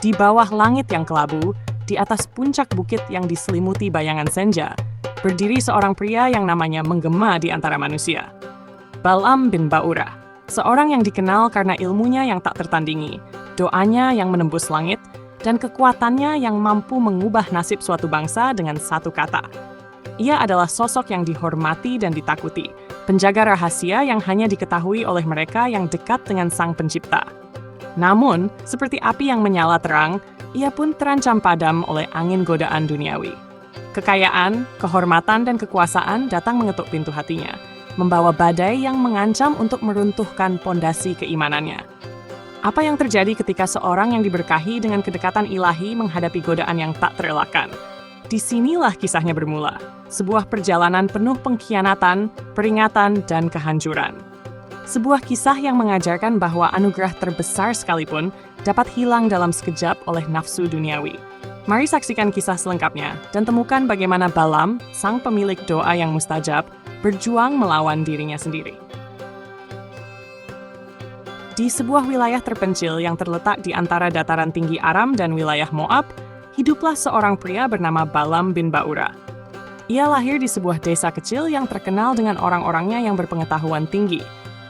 Di bawah langit yang kelabu, di atas puncak bukit yang diselimuti bayangan senja, berdiri seorang pria yang namanya menggema di antara manusia. Balaam bin Ba'urah, seorang yang dikenal karena ilmunya yang tak tertandingi, doanya yang menembus langit, dan kekuatannya yang mampu mengubah nasib suatu bangsa dengan satu kata. Ia adalah sosok yang dihormati dan ditakuti, penjaga rahasia yang hanya diketahui oleh mereka yang dekat dengan Sang Pencipta. Namun, seperti api yang menyala terang, ia pun terancam padam oleh angin godaan duniawi. Kekayaan, kehormatan, dan kekuasaan datang mengetuk pintu hatinya, membawa badai yang mengancam untuk meruntuhkan pondasi keimanannya. Apa yang terjadi ketika seorang yang diberkahi dengan kedekatan ilahi menghadapi godaan yang tak terelakkan? Disinilah kisahnya bermula, sebuah perjalanan penuh pengkhianatan, peringatan, dan kehancuran. Sebuah kisah yang mengajarkan bahwa anugerah terbesar sekalipun dapat hilang dalam sekejap oleh nafsu duniawi. Mari saksikan kisah selengkapnya dan temukan bagaimana Balaam, sang pemilik doa yang mustajab, berjuang melawan dirinya sendiri. Di sebuah wilayah terpencil yang terletak di antara dataran tinggi Aram dan wilayah Moab, hiduplah seorang pria bernama Balaam bin Ba'urah. Ia lahir di sebuah desa kecil yang terkenal dengan orang-orangnya yang berpengetahuan tinggi,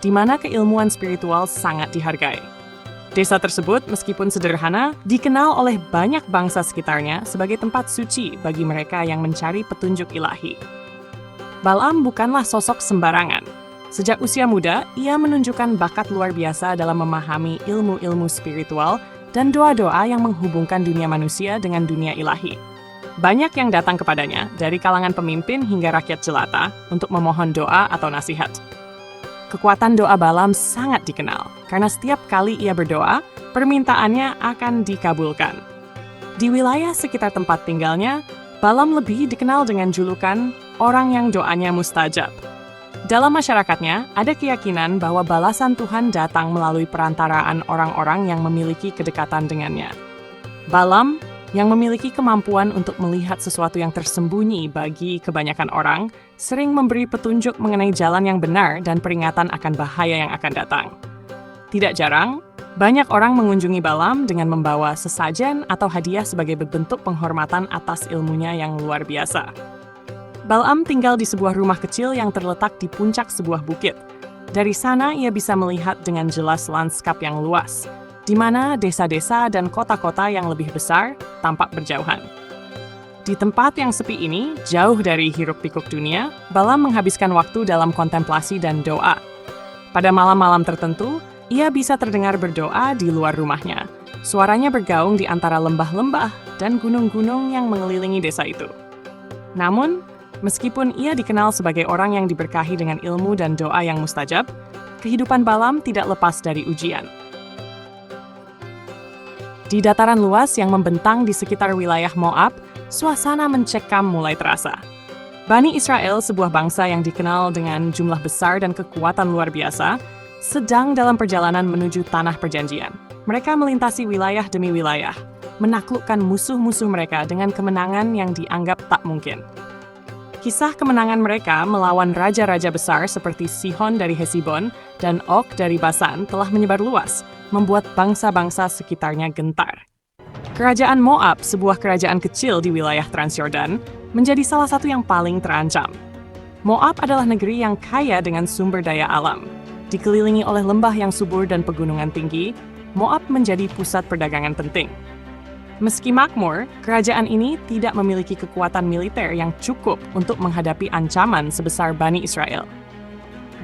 di mana keilmuan spiritual sangat dihargai. Desa tersebut, meskipun sederhana, dikenal oleh banyak bangsa sekitarnya sebagai tempat suci bagi mereka yang mencari petunjuk ilahi. Balaam bukanlah sosok sembarangan. Sejak usia muda, ia menunjukkan bakat luar biasa dalam memahami ilmu-ilmu spiritual dan doa-doa yang menghubungkan dunia manusia dengan dunia ilahi. Banyak yang datang kepadanya, dari kalangan pemimpin hingga rakyat jelata, untuk memohon doa atau nasihat. Kekuatan doa Balaam sangat dikenal, karena setiap kali ia berdoa, permintaannya akan dikabulkan. Di wilayah sekitar tempat tinggalnya, Balaam lebih dikenal dengan julukan orang yang doanya mustajab. Dalam masyarakatnya, ada keyakinan bahwa balasan Tuhan datang melalui perantaraan orang-orang yang memiliki kedekatan dengannya. Balaam, yang memiliki kemampuan untuk melihat sesuatu yang tersembunyi bagi kebanyakan orang, sering memberi petunjuk mengenai jalan yang benar dan peringatan akan bahaya yang akan datang. Tidak jarang, banyak orang mengunjungi Balaam dengan membawa sesajen atau hadiah sebagai bentuk penghormatan atas ilmunya yang luar biasa. Balaam tinggal di sebuah rumah kecil yang terletak di puncak sebuah bukit. Dari sana ia bisa melihat dengan jelas lanskap yang luas, di mana desa-desa dan kota-kota yang lebih besar tampak berjauhan. Di tempat yang sepi ini, jauh dari hiruk-pikuk dunia, Balaam menghabiskan waktu dalam kontemplasi dan doa. Pada malam-malam tertentu, ia bisa terdengar berdoa di luar rumahnya. Suaranya bergaung di antara lembah-lembah dan gunung-gunung yang mengelilingi desa itu. Namun, meskipun ia dikenal sebagai orang yang diberkahi dengan ilmu dan doa yang mustajab, kehidupan Balaam tidak lepas dari ujian. Di dataran luas yang membentang di sekitar wilayah Moab, suasana mencekam mulai terasa. Bani Israel, sebuah bangsa yang dikenal dengan jumlah besar dan kekuatan luar biasa, sedang dalam perjalanan menuju tanah perjanjian. Mereka melintasi wilayah demi wilayah, menaklukkan musuh-musuh mereka dengan kemenangan yang dianggap tak mungkin. Kisah kemenangan mereka melawan raja-raja besar seperti Sihon dari Hesibon dan Og dari Basan telah menyebar luas, membuat bangsa-bangsa sekitarnya gentar. Kerajaan Moab, sebuah kerajaan kecil di wilayah Transyordan, menjadi salah satu yang paling terancam. Moab adalah negeri yang kaya dengan sumber daya alam. Dikelilingi oleh lembah yang subur dan pegunungan tinggi, Moab menjadi pusat perdagangan penting. Meski makmur, kerajaan ini tidak memiliki kekuatan militer yang cukup untuk menghadapi ancaman sebesar Bani Israel.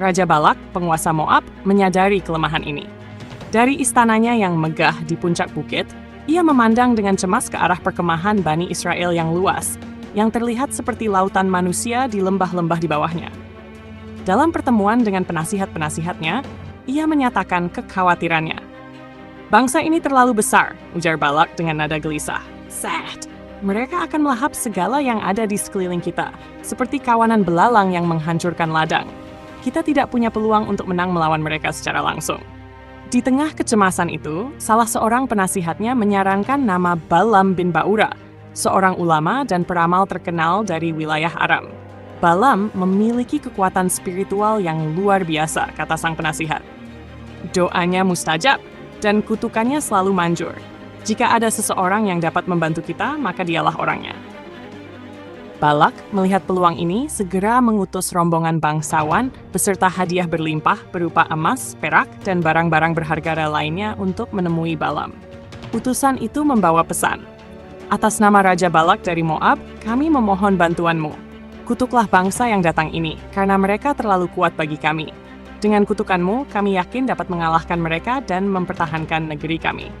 Raja Balak, penguasa Moab, menyadari kelemahan ini. Dari istananya yang megah di puncak bukit, ia memandang dengan cemas ke arah perkemahan Bani Israel yang luas, yang terlihat seperti lautan manusia di lembah-lembah di bawahnya. Dalam pertemuan dengan penasihat-penasihatnya, ia menyatakan kekhawatirannya. Bangsa ini terlalu besar, ujar Balak dengan nada gelisah. Sad. Mereka akan melahap segala yang ada di sekeliling kita, seperti kawanan belalang yang menghancurkan ladang. Kita tidak punya peluang untuk menang melawan mereka secara langsung. Di tengah kecemasan itu, salah seorang penasihatnya menyarankan nama Balaam bin Ba'urah, seorang ulama dan peramal terkenal dari wilayah Aram. Balaam memiliki kekuatan spiritual yang luar biasa, kata sang penasihat. Doanya mustajab, dan kutukannya selalu manjur. Jika ada seseorang yang dapat membantu kita, maka dialah orangnya. Balak melihat peluang ini segera mengutus rombongan bangsawan beserta hadiah berlimpah berupa emas, perak, dan barang-barang berharga lainnya untuk menemui Balaam. Utusan itu membawa pesan, "Atas nama Raja Balak dari Moab, kami memohon bantuanmu. Kutuklah bangsa yang datang ini, karena mereka terlalu kuat bagi kami. Dengan kutukanmu, kami yakin dapat mengalahkan mereka dan mempertahankan negeri kami."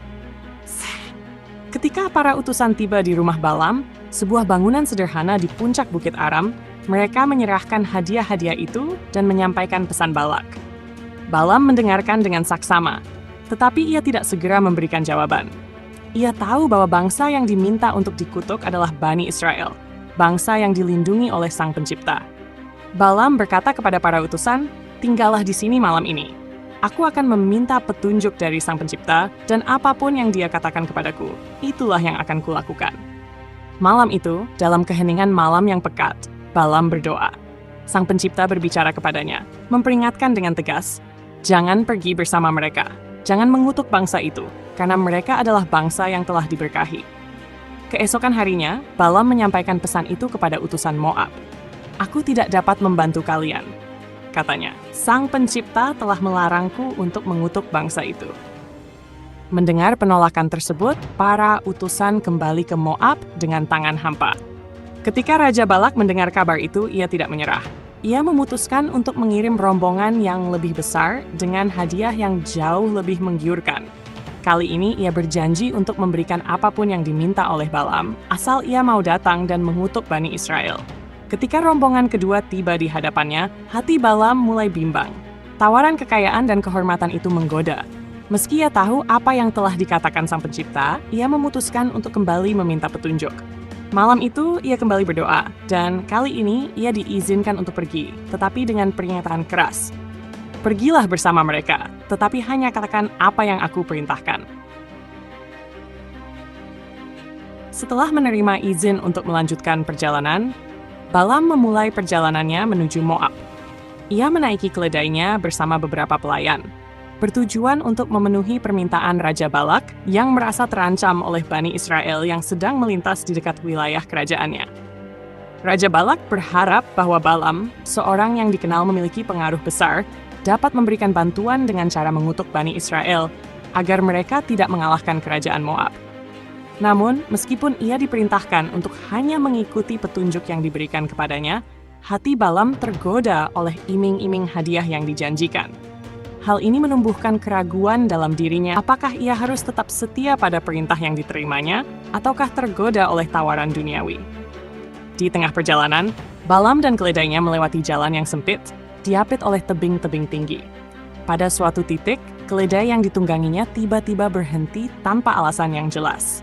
Ketika para utusan tiba di rumah Balaam, sebuah bangunan sederhana di puncak Bukit Aram, mereka menyerahkan hadiah-hadiah itu dan menyampaikan pesan Balak. Balaam mendengarkan dengan saksama, tetapi ia tidak segera memberikan jawaban. Ia tahu bahwa bangsa yang diminta untuk dikutuk adalah Bani Israel, bangsa yang dilindungi oleh Sang Pencipta. Balaam berkata kepada para utusan, "Tinggallah di sini malam ini. Aku akan meminta petunjuk dari Sang Pencipta, dan apapun yang Dia katakan kepadaku, itulah yang akan kulakukan." Malam itu, dalam keheningan malam yang pekat, Balaam berdoa. Sang Pencipta berbicara kepadanya, memperingatkan dengan tegas, "Jangan pergi bersama mereka. Jangan mengutuk bangsa itu, karena mereka adalah bangsa yang telah diberkahi." Keesokan harinya, Balaam menyampaikan pesan itu kepada utusan Moab. "Aku tidak dapat membantu kalian," katanya. "Sang Pencipta telah melarangku untuk mengutuk bangsa itu." Mendengar penolakan tersebut, para utusan kembali ke Moab dengan tangan hampa. Ketika Raja Balak mendengar kabar itu, ia tidak menyerah. Ia memutuskan untuk mengirim rombongan yang lebih besar dengan hadiah yang jauh lebih menggiurkan. Kali ini ia berjanji untuk memberikan apapun yang diminta oleh Balaam, asal ia mau datang dan mengutuk Bani Israel. Ketika rombongan kedua tiba di hadapannya, hati Balaam mulai bimbang. Tawaran kekayaan dan kehormatan itu menggoda. Meski ia tahu apa yang telah dikatakan Sang Pencipta, ia memutuskan untuk kembali meminta petunjuk. Malam itu, ia kembali berdoa, dan kali ini ia diizinkan untuk pergi, tetapi dengan pernyataan keras. "Pergilah bersama mereka, tetapi hanya katakan apa yang aku perintahkan." Setelah menerima izin untuk melanjutkan perjalanan, Balaam memulai perjalanannya menuju Moab. Ia menaiki keledainya bersama beberapa pelayan, bertujuan untuk memenuhi permintaan Raja Balak yang merasa terancam oleh Bani Israel yang sedang melintas di dekat wilayah kerajaannya. Raja Balak berharap bahwa Balaam, seorang yang dikenal memiliki pengaruh besar, dapat memberikan bantuan dengan cara mengutuk Bani Israel agar mereka tidak mengalahkan kerajaan Moab. Namun, meskipun ia diperintahkan untuk hanya mengikuti petunjuk yang diberikan kepadanya, hati Balaam tergoda oleh iming-iming hadiah yang dijanjikan. Hal ini menumbuhkan keraguan dalam dirinya, apakah ia harus tetap setia pada perintah yang diterimanya, ataukah tergoda oleh tawaran duniawi. Di tengah perjalanan, Balaam dan keledainya melewati jalan yang sempit, diapit oleh tebing-tebing tinggi. Pada suatu titik, keledai yang ditungganginya tiba-tiba berhenti tanpa alasan yang jelas.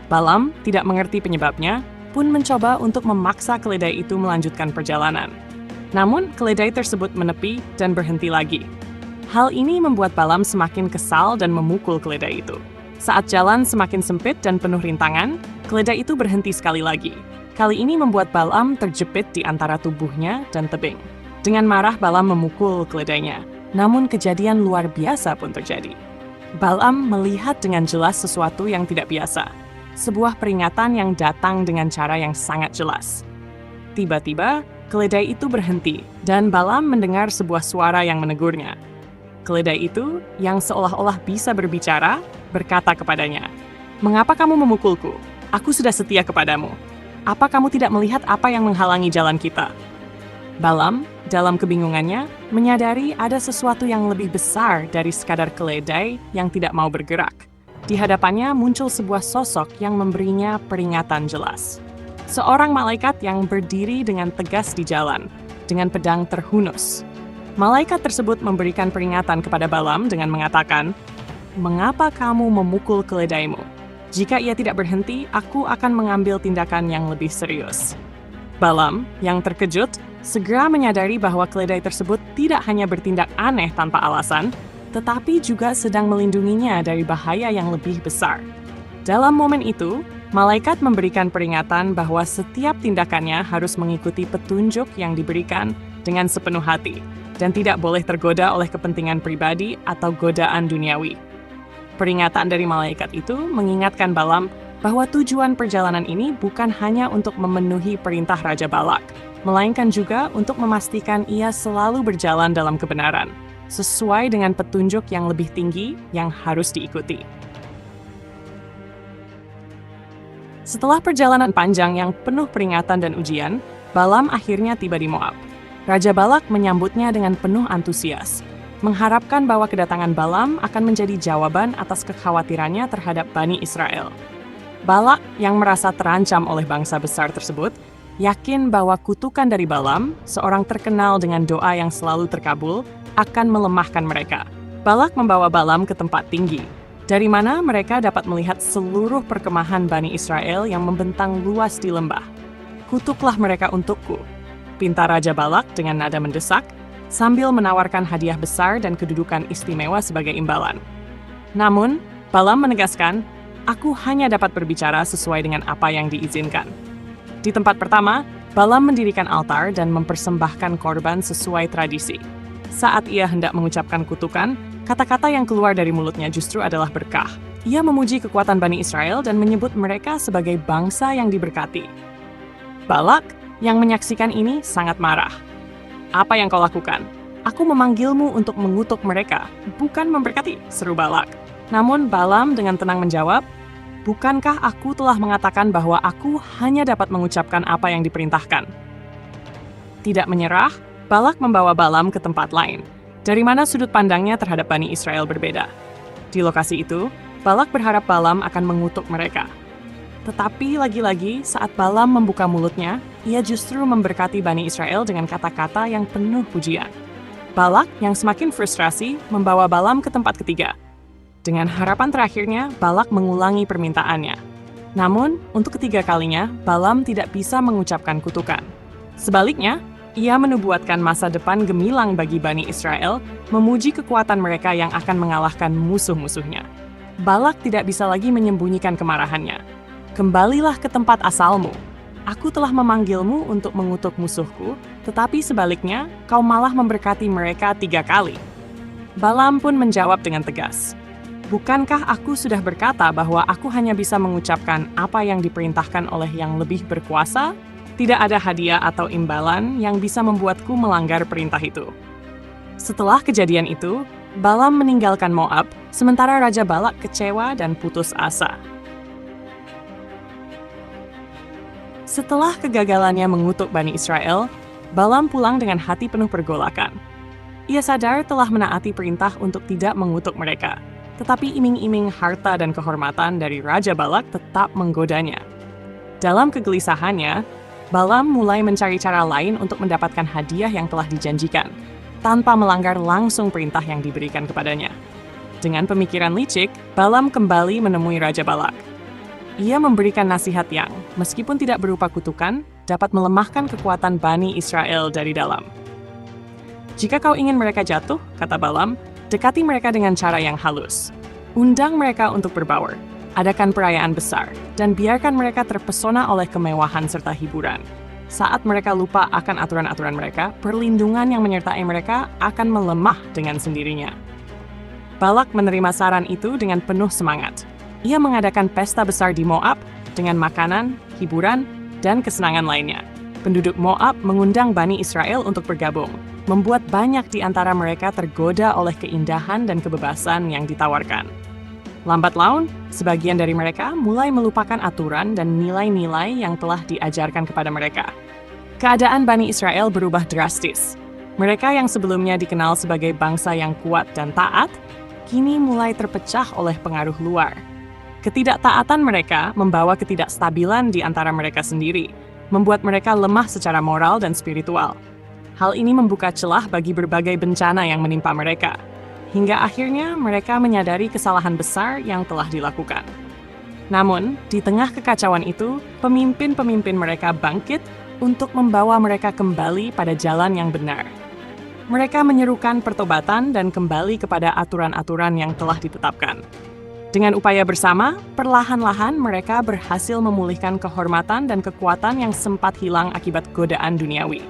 Balaam tidak mengerti penyebabnya, pun mencoba untuk memaksa keledai itu melanjutkan perjalanan. Namun, keledai tersebut menepi dan berhenti lagi. Hal ini membuat Balaam semakin kesal dan memukul keledai itu. Saat jalan semakin sempit dan penuh rintangan, keledai itu berhenti sekali lagi. Kali ini membuat Balaam terjepit di antara tubuhnya dan tebing. Dengan marah, Balaam memukul keledainya. Namun kejadian luar biasa pun terjadi. Balaam melihat dengan jelas sesuatu yang tidak biasa. Sebuah peringatan yang datang dengan cara yang sangat jelas. Tiba-tiba, keledai itu berhenti, dan Balaam mendengar sebuah suara yang menegurnya. Keledai itu, yang seolah-olah bisa berbicara, berkata kepadanya, "Mengapa kamu memukulku? Aku sudah setia kepadamu. Apa kamu tidak melihat apa yang menghalangi jalan kita?" Balaam, dalam kebingungannya, menyadari ada sesuatu yang lebih besar dari sekadar keledai yang tidak mau bergerak. Di hadapannya muncul sebuah sosok yang memberinya peringatan jelas. Seorang malaikat yang berdiri dengan tegas di jalan, dengan pedang terhunus. Malaikat tersebut memberikan peringatan kepada Balaam dengan mengatakan, "Mengapa kamu memukul keledaimu? Jika ia tidak berhenti, aku akan mengambil tindakan yang lebih serius." Balaam, yang terkejut, segera menyadari bahwa keledai tersebut tidak hanya bertindak aneh tanpa alasan, tetapi juga sedang melindunginya dari bahaya yang lebih besar. Dalam momen itu, malaikat memberikan peringatan bahwa setiap tindakannya harus mengikuti petunjuk yang diberikan dengan sepenuh hati, dan tidak boleh tergoda oleh kepentingan pribadi atau godaan duniawi. Peringatan dari malaikat itu mengingatkan Balaam bahwa tujuan perjalanan ini bukan hanya untuk memenuhi perintah Raja Balak, melainkan juga untuk memastikan ia selalu berjalan dalam kebenaran, sesuai dengan petunjuk yang lebih tinggi yang harus diikuti. Setelah perjalanan panjang yang penuh peringatan dan ujian, Balaam akhirnya tiba di Moab. Raja Balak menyambutnya dengan penuh antusias, mengharapkan bahwa kedatangan Balaam akan menjadi jawaban atas kekhawatirannya terhadap Bani Israel. Balak yang merasa terancam oleh bangsa besar tersebut, yakin bahwa kutukan dari Balaam, seorang terkenal dengan doa yang selalu terkabul, akan melemahkan mereka. Balak membawa Balaam ke tempat tinggi, dari mana mereka dapat melihat seluruh perkemahan Bani Israel yang membentang luas di lembah. "Kutuklah mereka untukku," pinta Raja Balak dengan nada mendesak, sambil menawarkan hadiah besar dan kedudukan istimewa sebagai imbalan. Namun, Balaam menegaskan, "Aku hanya dapat berbicara sesuai dengan apa yang diizinkan." Di tempat pertama, Balaam mendirikan altar dan mempersembahkan korban sesuai tradisi. Saat ia hendak mengucapkan kutukan, kata-kata yang keluar dari mulutnya justru adalah berkah. Ia memuji kekuatan Bani Israel dan menyebut mereka sebagai bangsa yang diberkati. Balak yang menyaksikan ini sangat marah. "Apa yang kau lakukan? Aku memanggilmu untuk mengutuk mereka, bukan memberkati," seru Balak. Namun Balaam dengan tenang menjawab, "Bukankah aku telah mengatakan bahwa aku hanya dapat mengucapkan apa yang diperintahkan?" Tidak menyerah, Balak membawa Balaam ke tempat lain, dari mana sudut pandangnya terhadap Bani Israel berbeda. Di lokasi itu, Balak berharap Balaam akan mengutuk mereka. Tetapi lagi-lagi saat Balaam membuka mulutnya, ia justru memberkati Bani Israel dengan kata-kata yang penuh pujian. Balak yang semakin frustrasi membawa Balaam ke tempat ketiga. Dengan harapan terakhirnya, Balak mengulangi permintaannya. Namun, untuk ketiga kalinya, Balaam tidak bisa mengucapkan kutukan. Sebaliknya, ia menubuatkan masa depan gemilang bagi Bani Israel, memuji kekuatan mereka yang akan mengalahkan musuh-musuhnya. Balak tidak bisa lagi menyembunyikan kemarahannya. "Kembalilah ke tempat asalmu. Aku telah memanggilmu untuk mengutuk musuhku, tetapi sebaliknya, kau malah memberkati mereka 3 kali." Balaam pun menjawab dengan tegas, "Bukankah aku sudah berkata bahwa aku hanya bisa mengucapkan apa yang diperintahkan oleh yang lebih berkuasa? Tidak ada hadiah atau imbalan yang bisa membuatku melanggar perintah itu." Setelah kejadian itu, Balaam meninggalkan Moab, sementara Raja Balak kecewa dan putus asa. Setelah kegagalannya mengutuk Bani Israel, Balaam pulang dengan hati penuh pergolakan. Ia sadar telah menaati perintah untuk tidak mengutuk mereka, tetapi iming-iming harta dan kehormatan dari Raja Balak tetap menggodanya. Dalam kegelisahannya, Balaam mulai mencari cara lain untuk mendapatkan hadiah yang telah dijanjikan, tanpa melanggar langsung perintah yang diberikan kepadanya. Dengan pemikiran licik, Balaam kembali menemui Raja Balak. Ia memberikan nasihat yang, meskipun tidak berupa kutukan, dapat melemahkan kekuatan Bani Israel dari dalam. "Jika kau ingin mereka jatuh," kata Balaam, "dekati mereka dengan cara yang halus. Undang mereka untuk berbaur, adakan perayaan besar, dan biarkan mereka terpesona oleh kemewahan serta hiburan. Saat mereka lupa akan aturan-aturan mereka, perlindungan yang menyertai mereka akan melemah dengan sendirinya." Balak menerima saran itu dengan penuh semangat. Ia mengadakan pesta besar di Moab dengan makanan, hiburan, dan kesenangan lainnya. Penduduk Moab mengundang Bani Israel untuk bergabung, membuat banyak di antara mereka tergoda oleh keindahan dan kebebasan yang ditawarkan. Lambat laun, sebagian dari mereka mulai melupakan aturan dan nilai-nilai yang telah diajarkan kepada mereka. Keadaan Bani Israel berubah drastis. Mereka yang sebelumnya dikenal sebagai bangsa yang kuat dan taat, kini mulai terpecah oleh pengaruh luar. Ketidaktaatan mereka membawa ketidakstabilan di antara mereka sendiri, membuat mereka lemah secara moral dan spiritual. Hal ini membuka celah bagi berbagai bencana yang menimpa mereka, hingga akhirnya mereka menyadari kesalahan besar yang telah dilakukan. Namun, di tengah kekacauan itu, pemimpin-pemimpin mereka bangkit untuk membawa mereka kembali pada jalan yang benar. Mereka menyerukan pertobatan dan kembali kepada aturan-aturan yang telah ditetapkan. Dengan upaya bersama, perlahan-lahan mereka berhasil memulihkan kehormatan dan kekuatan yang sempat hilang akibat godaan duniawi.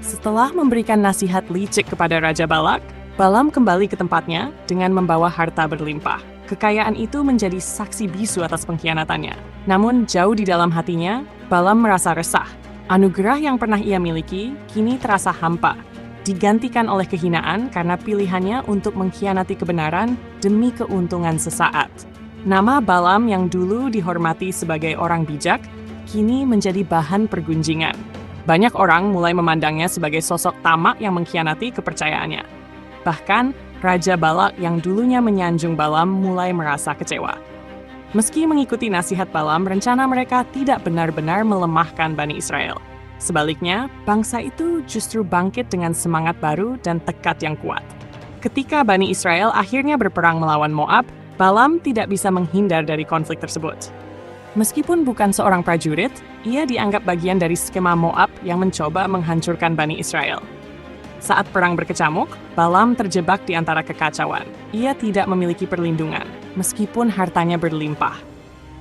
Setelah memberikan nasihat licik kepada Raja Balak, Balaam kembali ke tempatnya dengan membawa harta berlimpah. Kekayaan itu menjadi saksi bisu atas pengkhianatannya. Namun jauh di dalam hatinya, Balaam merasa resah. Anugerah yang pernah ia miliki kini terasa hampa, digantikan oleh kehinaan karena pilihannya untuk mengkhianati kebenaran demi keuntungan sesaat. Nama Balaam yang dulu dihormati sebagai orang bijak, kini menjadi bahan pergunjingan. Banyak orang mulai memandangnya sebagai sosok tamak yang mengkhianati kepercayaannya. Bahkan, Raja Balak yang dulunya menyanjung Balaam mulai merasa kecewa. Meski mengikuti nasihat Balaam, rencana mereka tidak benar-benar melemahkan Bani Israel. Sebaliknya, bangsa itu justru bangkit dengan semangat baru dan tekad yang kuat. Ketika Bani Israel akhirnya berperang melawan Moab, Balaam tidak bisa menghindar dari konflik tersebut. Meskipun bukan seorang prajurit, ia dianggap bagian dari skema Moab yang mencoba menghancurkan Bani Israel. Saat perang berkecamuk, Balaam terjebak di antara kekacauan. Ia tidak memiliki perlindungan, meskipun hartanya berlimpah.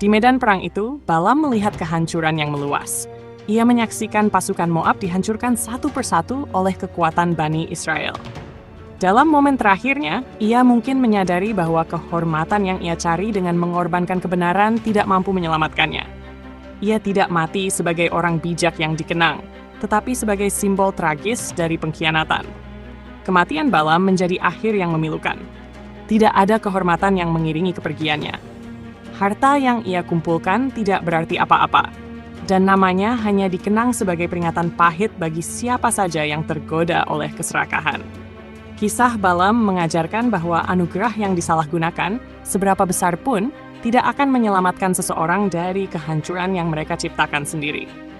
Di medan perang itu, Balaam melihat kehancuran yang meluas. Ia menyaksikan pasukan Moab dihancurkan satu persatu oleh kekuatan Bani Israel. Dalam momen terakhirnya, ia mungkin menyadari bahwa kehormatan yang ia cari dengan mengorbankan kebenaran tidak mampu menyelamatkannya. Ia tidak mati sebagai orang bijak yang dikenang, tetapi sebagai simbol tragis dari pengkhianatan. Kematian Balaam menjadi akhir yang memilukan. Tidak ada kehormatan yang mengiringi kepergiannya. Harta yang ia kumpulkan tidak berarti apa-apa, dan namanya hanya dikenang sebagai peringatan pahit bagi siapa saja yang tergoda oleh keserakahan. Kisah Balaam mengajarkan bahwa anugerah yang disalahgunakan, seberapa besar pun, tidak akan menyelamatkan seseorang dari kehancuran yang mereka ciptakan sendiri.